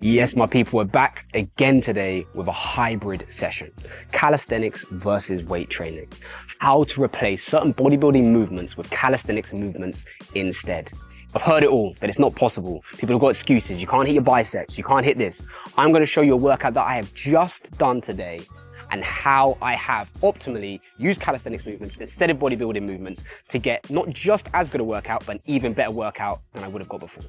Yes, my people, we're back again today with a hybrid session. Calisthenics versus weight training. How to replace certain bodybuilding movements with calisthenics movements instead. I've heard it all, that it's not possible. People have got excuses. You can't hit your biceps. You can't hit this. I'm going to show you a workout that I have just done today and how I have optimally used calisthenics movements instead of bodybuilding movements to get not just as good a workout, but an even better workout than I would have got before.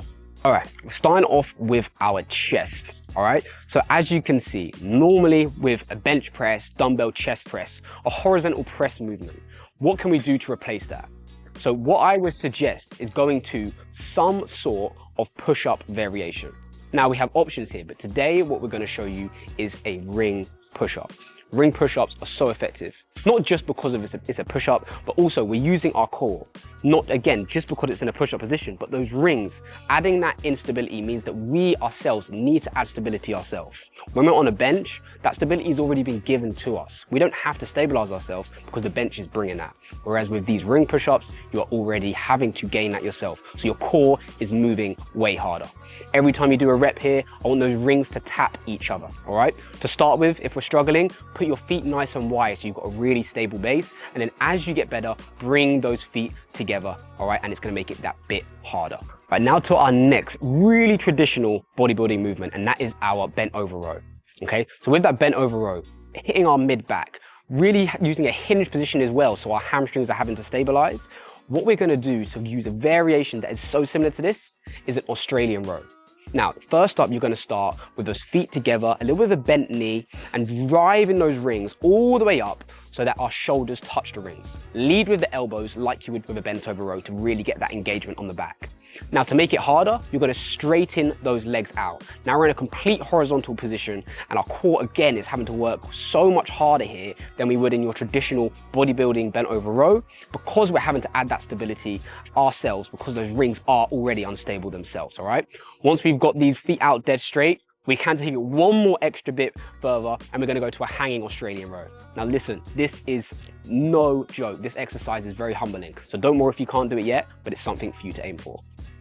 All right, we're starting off with our chest, all right? So as you can see, normally with a bench press, dumbbell chest press, a horizontal press movement, what can we do to replace that? So what I would suggest is going to some sort of push-up variation. Now we have options here, but today what we're gonna show you is a ring push-up. Ring push-ups are so effective, not just because of it's a push-up, but also we're using our core. Not, again, just because it's in a push-up position, but those rings, adding that instability means that we ourselves need to add stability ourselves. When we're on a bench, that stability has already been given to us. We don't have to stabilize ourselves because the bench is bringing that. Whereas with these ring push-ups, you are already having to gain that yourself. So your core is moving way harder. Every time you do a rep here, I want those rings to tap each other, all right? To start with, if we're struggling, put your feet nice and wide so you've got a really stable base. And then as you get better, bring those feet together, all right? And it's gonna make it that bit harder. Right, now to our next really traditional bodybuilding movement, and that is our bent over row, okay? So with that bent over row, hitting our mid back, really using a hinge position as well, so our hamstrings are having to stabilize. What we're gonna do to use a variation that is so similar to this is an Australian row. Now, first up, you're gonna start with those feet together, a little bit of a bent knee, and driving those rings all the way up so that our shoulders touch the rings. Lead with the elbows like you would with a bent over row to really get that engagement on the back. Now, to make it harder, you're gonna straighten those legs out. Now we're in a complete horizontal position, and our core, again, is having to work so much harder here than we would in your traditional bodybuilding bent over row, because we're having to add that stability ourselves, because those rings are already unstable themselves, all right? Once we've got these feet out dead straight, we can take it one more extra bit further, and we're gonna go to a hanging Australian row. Now listen, this is no joke. This exercise is very humbling. So don't worry if you can't do it yet, but it's something for you to aim for.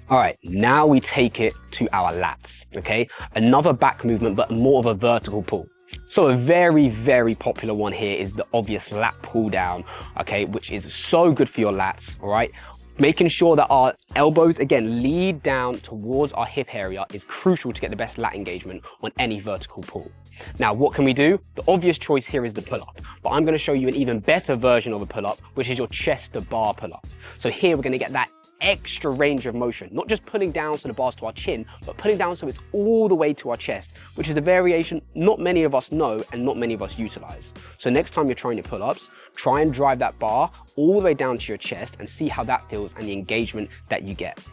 All right, now we take it to our lats, okay? Another back movement, but more of a vertical pull. So a very, very popular one here is the obvious lat pull down, okay? Which is so good for your lats, all right? Making sure that our elbows, again, lead down towards our hip area is crucial to get the best lat engagement on any vertical pull. Now, what can we do? The obvious choice here is the pull-up, but I'm gonna show you an even better version of a pull-up, which is your chest to bar pull-up. So here we're gonna get that extra range of motion, not just pulling down so the bar's to our chin, but pulling down so it's all the way to our chest, which is a variation not many of us know and not many of us utilize. So next time you're trying your pull-ups, try and drive that bar all the way down to your chest and see how that feels and the engagement that you get.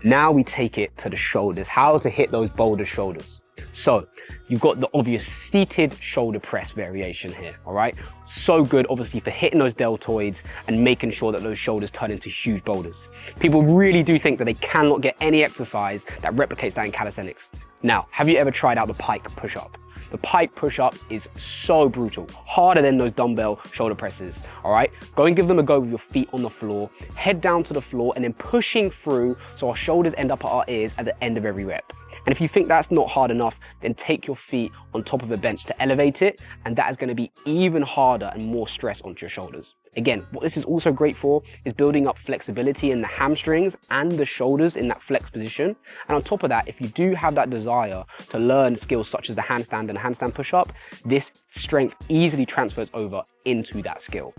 Now we take it to the shoulders, how to hit those boulder shoulders. So you've got the obvious seated shoulder press variation here, all right? So good, obviously, for hitting those deltoids and making sure that those shoulders turn into huge boulders. People really do think that they cannot get any exercise that replicates that in calisthenics. Now, have you ever tried out the pike push-up? The pike push-up is so brutal, harder than those dumbbell shoulder presses, all right? Go and give them a go with your feet on the floor, head down to the floor, and then pushing through so our shoulders end up at our ears at the end of every rep. And if you think that's not hard enough, then take your feet on top of a bench to elevate it, and that is gonna be even harder and more stress onto your shoulders. Again, what this is also great for is building up flexibility in the hamstrings and the shoulders in that flex position. And on top of that, if you do have that desire to learn skills such as the handstand and handstand push-up, this strength easily transfers over into that skill.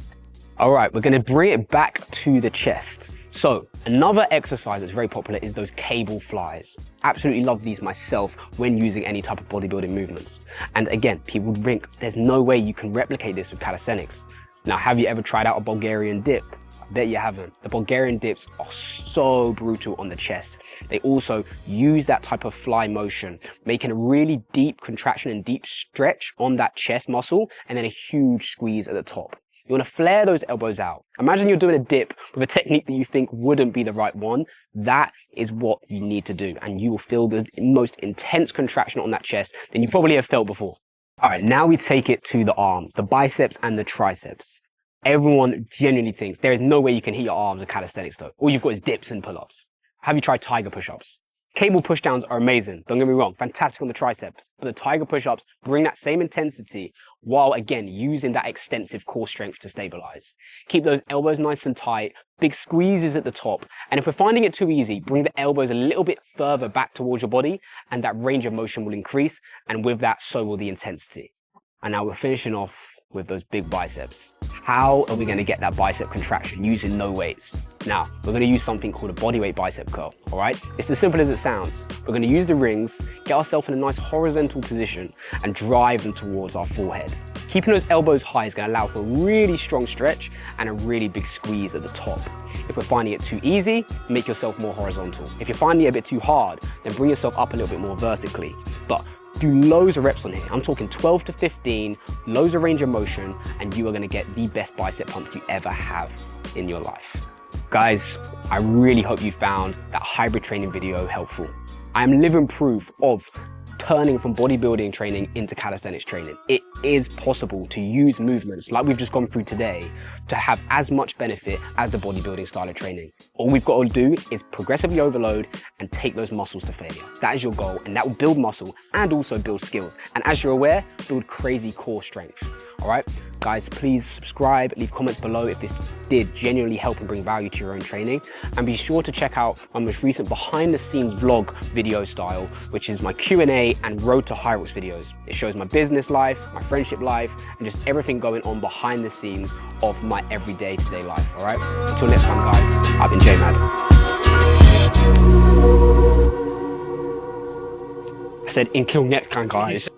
All right, we're gonna bring it back to the chest. So another exercise that's very popular is those cable flies. Absolutely love these myself when using any type of bodybuilding movements. And again, people would think there's no way you can replicate this with calisthenics. Now, have you ever tried out a Bulgarian dip? I bet you haven't. The Bulgarian dips are so brutal on the chest. They also use that type of fly motion, making a really deep contraction and deep stretch on that chest muscle, and then a huge squeeze at the top. You want to flare those elbows out. Imagine you're doing a dip with a technique that you think wouldn't be the right one. That is what you need to do, and you will feel the most intense contraction on that chest than you probably have felt before. All right, now we take it to the arms, the biceps and the triceps. Everyone genuinely thinks there is no way you can hit your arms with calisthenics though. All you've got is dips and pull-ups. Have you tried tiger push-ups? Cable pushdowns are amazing, don't get me wrong, fantastic on the triceps, but the tiger push-ups bring that same intensity while again using that extensive core strength to stabilize. Keep those elbows nice and tight, big squeezes at the top, and if we're finding it too easy, bring the elbows a little bit further back towards your body and that range of motion will increase, and with that, so will the intensity. And now we're finishing off with those big biceps. How are we going to get that bicep contraction using no weights? Now, we're going to use something called a bodyweight bicep curl, all right? It's as simple as it sounds. We're going to use the rings, get ourselves in a nice horizontal position and drive them towards our forehead. Keeping those elbows high is going to allow for a really strong stretch and a really big squeeze at the top. If we're finding it too easy, make yourself more horizontal. If you're finding it a bit too hard, then bring yourself up a little bit more vertically. But do loads of reps on here. I'm talking 12 to 15, loads of range of motion, and you are gonna get the best bicep pump you ever have in your life. Guys, I really hope you found that hybrid training video helpful. I am living proof of turning from bodybuilding training into calisthenics training. It is possible to use movements like we've just gone through today to have as much benefit as the bodybuilding style of training. All we've got to do is progressively overload and take those muscles to failure. That is your goal, and that will build muscle and also build skills. And as you're aware, build crazy core strength. All right, guys, please subscribe, leave comments below if this did genuinely help and bring value to your own training. And be sure to check out my most recent behind the scenes vlog video style, which is my Q&A and road to high rocks videos. It shows my business life, my friendship life, and just everything going on behind the scenes of my everyday today life. All right, until next time, guys, I've been J-Mad. I said until next time, guys.